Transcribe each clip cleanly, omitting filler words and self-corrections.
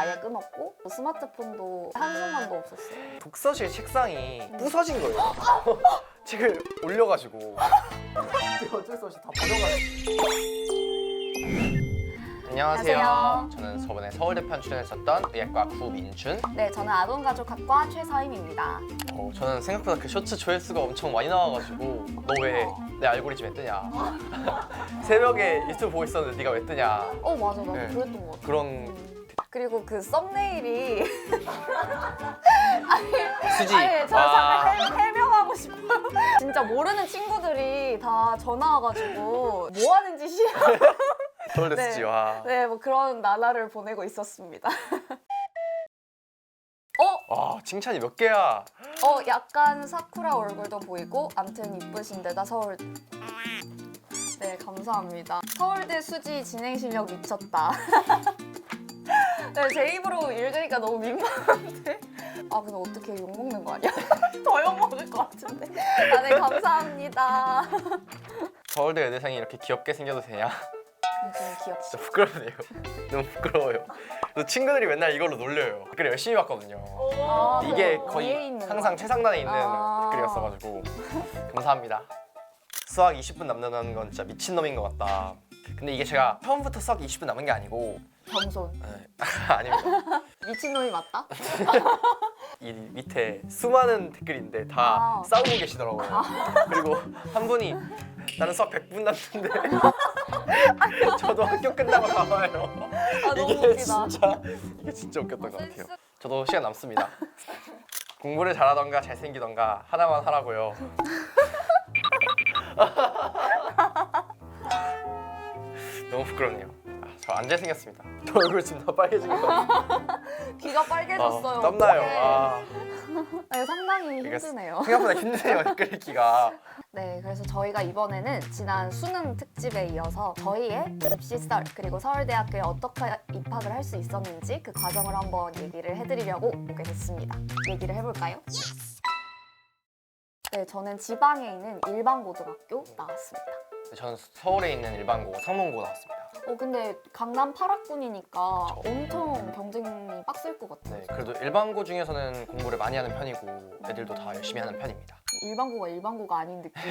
아예 끊었고 스마트폰도 한순간도 없었어요. 독서실 책상이 부서진 거예요. 책을 올려가지고 어쩔 수 없이 다 버려가지고. 안녕하세요. 안녕하세요. 저는 저번에 서울대편 출연했었던 의학과 구민준. 네, 저는 아동가족학과 최서임입니다. 저는 생각보다 그 쇼츠 조회수가 엄청 많이 나와가지고 너 왜 내 알고리즘에 뜨냐. 새벽에 유튜브 보고 있었는데 네가 왜 뜨냐. 맞아, 나도 네. 그랬던 것 같아. 그런 그리고 그 썸네일이 수지. 아니, 저 잠깐 해명하고 싶어요. 진짜 모르는 친구들이 다 전화 와가지고 뭐 하는 짓이야? 서울대 네. 수지와. 네, 뭐 그런 나날을 보내고 있었습니다. 와, 칭찬이 몇 개야. 약간 사쿠라 얼굴도 보이고 암튼 이쁘신데다 서울. 네, 감사합니다. 서울대 수지 진행 실력 미쳤다. 네, 제 입으로 읽으니까 너무 민망한데. 근데 어떻게 욕먹는 거 아니야? 더 욕먹을 것 같은데. 네, 감사합니다. 서울대 여대생이 이렇게 귀엽게 생겨도 되냐? 좀 귀엽지. 진짜 부끄럽네요. 너무 부끄러워요. 그래서 친구들이 맨날 이걸로 놀려요. 댓글 열심히 봤거든요. 이게 위에 거의 있는 항상 거. 최상단에 있는 아. 댓글이었어가지고 감사합니다. 수학 20분 남는다는 건 진짜 미친놈인 것 같다. 근데 이게 제가 처음부터 수학 20분 남은 게 아니고 겸손. 아닙니다. 미친놈이 맞다? 이 밑에 수많은 댓글인데 다 싸우고 계시더라고요. 그리고 한 분이 나는 수학 100분 남는데 저도 학교 끝나고 나와요. 너무 이게 웃기다. 진짜 웃겼던 것 같아요. 저도 시간 남습니다. 공부를 잘하던가 잘생기던가 하나만 하라고요. 너무 부끄럽네요. 저 안 잘생겼습니다. 저 얼굴 지금 다 빨개진 거 같아요. 귀가 빨개졌어요. 땀나요. 네, 상당히 이게 힘드네요. 생각보다 힘드네요, 댓글 읽기가. 네, 그래서 저희가 이번에는 지난 수능 특집에 이어서 저희의 입시 썰 그리고 서울대학교에 어떻게 입학을 할 수 있었는지 그 과정을 한번 얘기를 해드리려고 오게 됐습니다. 얘기를 해볼까요? 네, 저는 지방에 있는 일반고등학교 나왔습니다. 저는 서울에 있는 일반고 상문고 나왔습니다. 근데 강남 8학군이니까 엄청 경쟁이 빡셀 것 같아요. 네, 그래도 일반고 중에서는 공부를 많이 하는 편이고 애들도 다 열심히 하는 편입니다. 일반고가 아닌 느낌.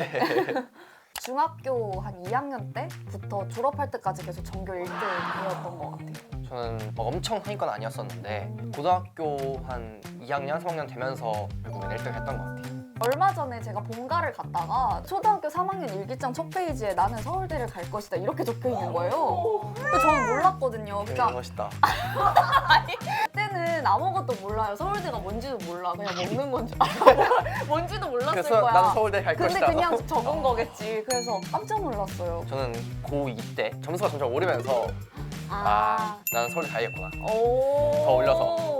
중학교 한 2학년 때부터 졸업할 때까지 계속 전교 1등이었던 것 같아요. 저는 막 엄청 상위권 아니었었는데 고등학교 한 2학년, 3학년 되면서 결국엔 1등 했던 것 같아요. 얼마 전에 제가 본가를 갔다가 초등학교 3학년 일기장 첫 페이지에 나는 서울대를 갈 것이다 이렇게 적혀 있는 거예요. 근데 저는 몰랐거든요. 되게 그러니까 멋있다. 그때는 아무것도 몰라요. 서울대가 뭔지도 몰라. 그냥 먹는 건 줄 알아. 뭔지도 몰랐을 그래서 거야. 나는 서울대 갈 근데 것이다. 그냥 적은 거겠지. 그래서 깜짝 놀랐어요. 저는 고2 때 점수가 점점 오르면서 나는 서울대 가야겠구나. 더 올려서.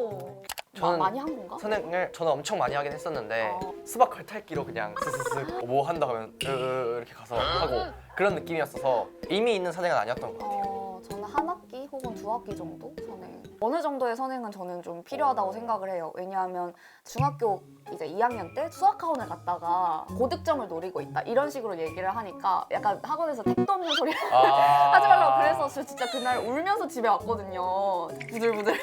저는 많이 한 건가? 선행을 저는 엄청 많이 하긴 했었는데 수박 걸탈기로 그냥 스스스 뭐 한다 하면 이렇게 가서 하고 그런 느낌이었어서 의미 있는 선행은 아니었던 것 같아요. 저는 한 학기 혹은 두 학기 정도 선행. 어느 정도의 선행은 저는 좀 필요하다고 생각을 해요. 왜냐하면 중학교 이제 2학년 때 수학학원을 갔다가 고득점을 노리고 있다 이런 식으로 얘기를 하니까 약간 학원에서 택도 없는 소리 하지 말라고 그래서 저 진짜 그날 울면서 집에 왔거든요. 부들부들.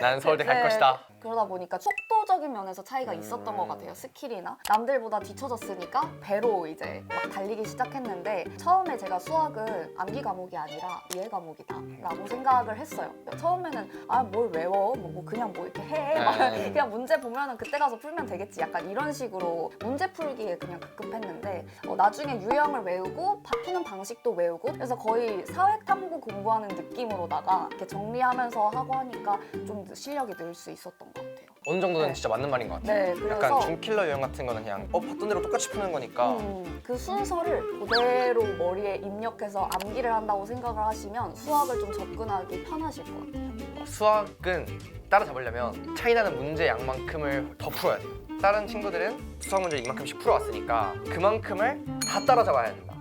나는 서울대 갈 네. 것이다. 그러다 보니까 속도적인 면에서 차이가 있었던 것 같아요. 스킬이나 남들보다 뒤쳐졌으니까 배로 이제 막 달리기 시작했는데 처음에 제가 수학은 암기 과목이 아니라 이해 과목이다 라고 생각을 했어요. 처음에는 뭘 외워 뭐 그냥 뭐 이렇게 해 막 그냥 문제 보면은 그때 가서 풀면 되겠지 약간 이런 식으로 문제 풀기에 그냥 급급했는데 나중에 유형을 외우고 푸는 방식도 외우고 그래서 거의 사회탐구 공부하는 느낌으로다가 이렇게 정리하면서 하고 하니까 좀 실력이 늘 수 있었던 것 같아요. 어느 정도는 네. 진짜 맞는 말인 것 같아요. 네, 그래서 약간 중킬러 유형 같은 거는 그냥 봤던 대로 똑같이 푸는 거니까 그 순서를 그대로 머리에 입력해서 암기를 한다고 생각을 하시면 수학을 좀 접근하기 편하실 것 같아요. 수학은 따라잡으려면 차이 나는 문제 양만큼을 더 풀어야 돼요. 다른 친구들은 수학 문제를 이만큼씩 풀어왔으니까 그만큼을 다 따라잡아야 된다.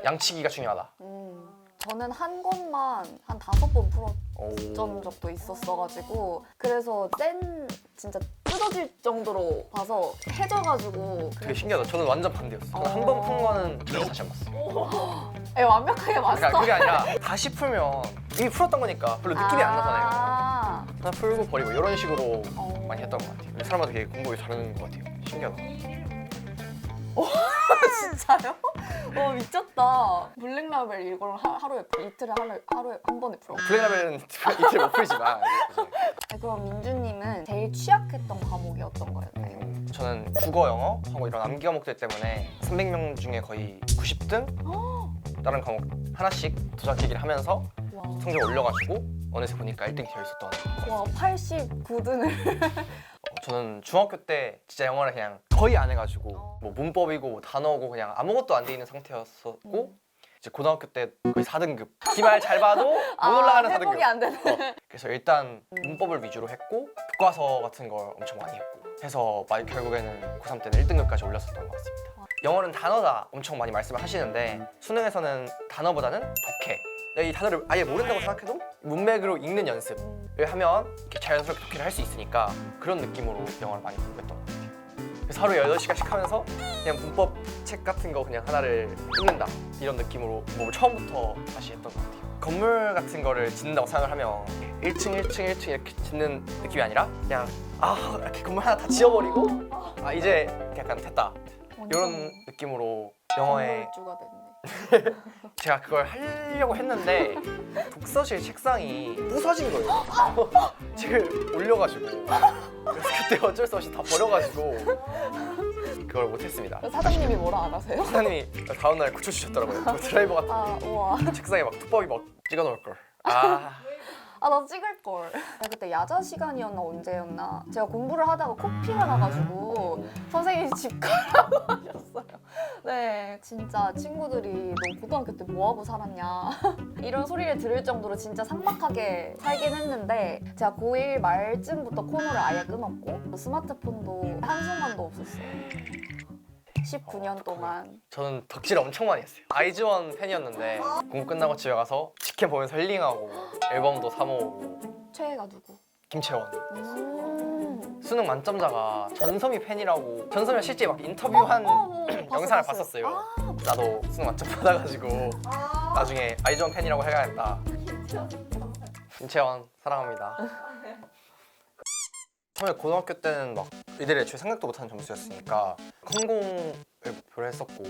양치기가 중요하다. 저는 한 권만 한 5번 풀었던 적도 있었어가지고 그래서 진짜 뜯어질 정도로 봐서 해져가지고 되게 신기하다. 저는 완전 반대였어. 저는 한 번 푼 거는 절대 다시 안 봤어. 완벽하게 마스터. 그러니까 그게 아니라 다시 풀면 이미 풀었던 거니까 별로 느낌이 안 나잖아요. 하나 풀고 버리고 이런 식으로 어. 많이 했던 것 같아요. 사람마다 되게 공부를 잘하는 것 같아요. 신기하다. 진짜요? 와 미쳤다. 블랙라벨 이걸 하루에 이틀에 하루에 한 번에 풀어. 블랙라벨은 이틀 못 풀지만 네, 그럼 민주님은 제일 취약했던 과목이 어떤 거였나요? 저는 국어, 영어 하고 이런 암기 과목들 때문에 300명 중에 거의 90등? 다른 과목 하나씩 도장깨기를 하면서 와, 성적 올려가지고 어느새 보니까 1등이 되어 있었던 것 같아요. 와 89등을. 저는 중학교 때 진짜 영어를 그냥 거의 안 해가지고 뭐 문법이고 뭐 단어고 그냥 아무것도 안 돼 있는 상태였었고 이제 고등학교 때 거의 4등급 기말 잘 봐도 못 올라가는 4등급. 회복이 안 되는. 그래서 일단 문법을 위주로 했고 교과서 같은 걸 엄청 많이 했고 해서 결국에는 고3 때는 1등급까지 올렸었던 것 같습니다. 영어는 단어다 엄청 많이 말씀을 하시는데 수능에서는 단어보다는 독해. 이 단어를 아예 모른다고 생각해도 문맥으로 읽는 연습을 하면 이렇게 자연스럽게 독해를 할 수 있으니까 그런 느낌으로 영어를 많이 공부했던 것 같아요. 그래서 하루에 8시간씩 하면서 그냥 문법 책 같은 거 그냥 하나를 읽는다 이런 느낌으로 공부를 처음부터 다시 했던 것 같아요. 건물 같은 거를 짓는다고 생각을 하면 1층, 1층, 1층 이렇게 짓는 느낌이 아니라 그냥 이렇게 건물 하나 다 지어버리고 이제 약간 됐다 이런 느낌으로 영어에 건물주가 됐네. 제가 그걸 하려고 했는데 독서실 책상이 부서진 거예요. 책을 올려가지고 그래서 그때 어쩔 수 없이 다 버려가지고 그걸 못했습니다. 사장님이 뭐라 안 하세요? 사장님이 다음날 고쳐주셨더라고요. 그 드라이버 같은 우와. 책상에 막 뚜껑이 막 찍어놓을 걸. 나 찍을 걸. 그때 야자 시간이었나 언제였나 제가 공부를 하다가 코피가 나가지고 선생님이 집 가라고 하셨어요. 네, 진짜 친구들이 너 고등학교 때 뭐하고 살았냐 이런 소리를 들을 정도로 진짜 삭막하게 살긴 했는데 제가 고1 말쯤부터 코너를 아예 끊었고 스마트폰도 한순간도 없었어요. 19년 동안. 저는 덕질 엄청 많이 했어요. 아이즈원 팬이었는데 공부 끝나고 집에 가서 직캠 보면서 힐링하고 앨범도 사 모으고. 최애가 누구? 김채원. 수능 만점자가 전섬이 팬이라고. 전섬이가 실제 막 인터뷰한 영상을 봤었어요. 나도 수능 만점 받아가지고 나중에 아이즈원 팬이라고 해야겠다. 김채원 사랑합니다. 처음에 고등학교 때는 막 의대를 애초에 생각도 못하는 점수였으니까 컴공을 목표로 했었고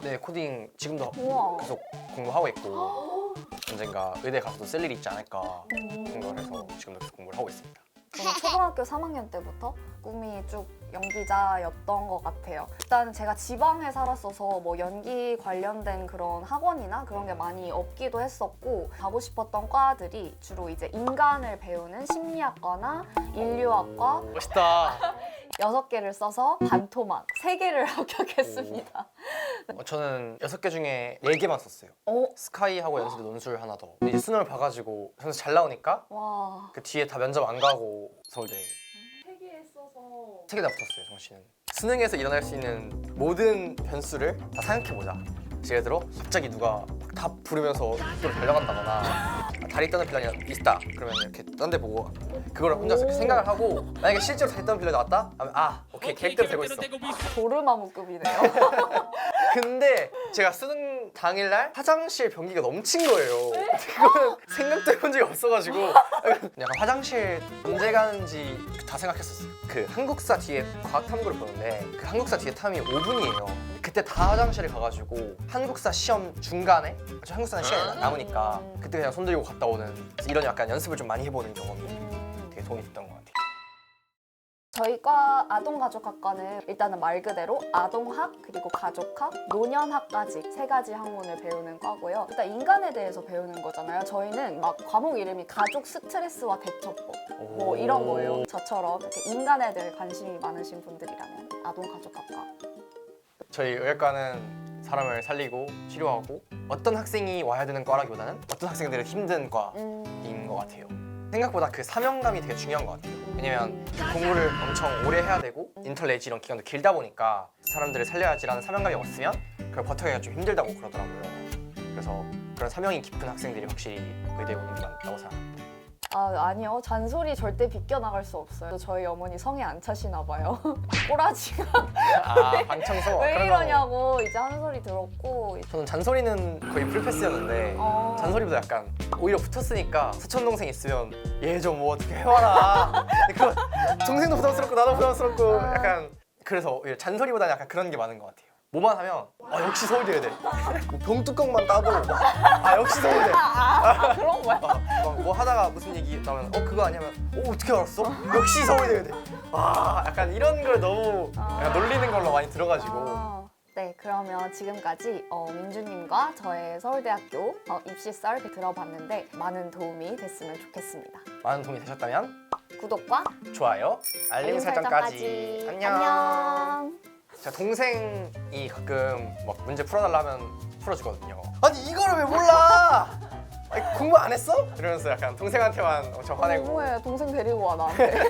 네 코딩 지금도 우와. 계속 공부하고 있고 언젠가 의대 가서도 쓸 일이 있지 않을까 생각을 해서 지금도 계속 공부를 하고 있습니다. 저는 초등학교 3학년 때부터 꿈이 쭉 연기자였던 것 같아요. 일단 제가 지방에 살았어서 뭐 연기 관련된 그런 학원이나 그런 게 많이 없기도 했었고 가고 싶었던 과들이 주로 이제 인간을 배우는 심리학과나 인류학과 멋있다. 6개를 써서 반토막 3개를 합격했습니다. 저는 6개 중에 4개만 썼어요. 스카이하고 연수대 논술 하나 더. 근데 이제 수능을 봐가지고 점수 잘 나오니까 와. 그 뒤에 다 면접 안 가고 서울대 3개에 써서 3개 다 붙었어요, 정시는. 수능에서 일어날 수 있는 모든 변수를 다 생각해보자. 예를 들어 갑자기 누가 다 부르면서 학교를 달려간다거나 다리 떠는 빌런이 있다 그러면 이렇게 딴 데 보고 그걸 혼자서 이렇게 생각을 하고 만약에 실제로 다리 떠는 빌런이 나왔다? 하면 오케이 계획대로 되고 있어. 도르마무급이네요. 근데 제가 수능 당일날 화장실 변기가 넘친 거예요. 그거는 생각도 해본 적이 없어가지고 약간 화장실 언제 가는지 다 생각했었어요. 그 한국사 뒤에 과학탐구를 보는데 그 한국사 뒤에 탐이 5분이에요. 그때 다 화장실을 가가지고 한국사 시험 중간에 한국사는 시간이 남으니까 그때 그냥 손 들고 갔다 오는 이런 약간 연습을 좀 많이 해보는 경험이 되게 도움이 됐던 것 같아요. 저희 과 아동가족학과는 일단은 말 그대로 아동학, 그리고 가족학, 노년학까지 3가지 학문을 배우는 과고요. 일단 인간에 대해서 배우는 거잖아요. 저희는 막 과목 이름이 가족 스트레스와 대처법 뭐 이런 거예요. 저처럼 이렇게 인간에 대해 관심이 많으신 분들이라면 아동가족학과. 저희 의학과는 사람을 살리고 치료하고 어떤 학생이 와야 되는 과라기보다는 어떤 학생들은 힘든 과인 것 같아요. 생각보다 그 사명감이 되게 중요한 것 같아요. 왜냐면 공부를 엄청 오래 해야 되고 인턴 내지 이런 기간도 길다 보니까 사람들을 살려야지라는 사명감이 없으면 그걸 버텨내기가 좀 힘들다고 그러더라고요. 그래서 그런 사명이 깊은 학생들이 확실히 의대에 오는 게 맞다고 생각합니다. 아니요. 잔소리 절대 비껴나갈 수 없어요. 저희 어머니 성에 안 차시나 봐요. 꼬라지가 방청소. 왜 그런 거. 이러냐고 이제 하는 소리 들었고. 저는 잔소리는 거의 풀패스였는데 잔소리보다 약간 오히려 붙었으니까 사촌 동생 있으면 얘 좀 뭐 어떻게 해와라. 그 동생도 부담스럽고 나도 부담스럽고 약간 그래서 오히려 잔소리보다는 약간 그런 게 많은 것 같아요. 뭐만 하면 역시 서울대야 돼. 뭐 병뚜껑만 따도 역시 서울대. 그런 거야? 뭐 하다가 무슨 얘기 나오면 그거 아니면 어떻게 알았어? 역시 서울대야 돼. 약간 이런 걸 너무 약간 놀리는 걸로 많이 들어가지고. 네, 그러면 지금까지 민주님과 저의 서울대학교 입시 썰 들어봤는데 많은 도움이 됐으면 좋겠습니다. 많은 도움이 되셨다면 구독과 좋아요, 알림 설정까지. 안녕. 제가 동생이 가끔 막 문제 풀어달라 하면 풀어주거든요. 아니 이거를 왜 몰라? 아니, 공부 안 했어? 이러면서 약간 동생한테만 엄청 화내고. 너무해. 동생 데리고 와 나한테.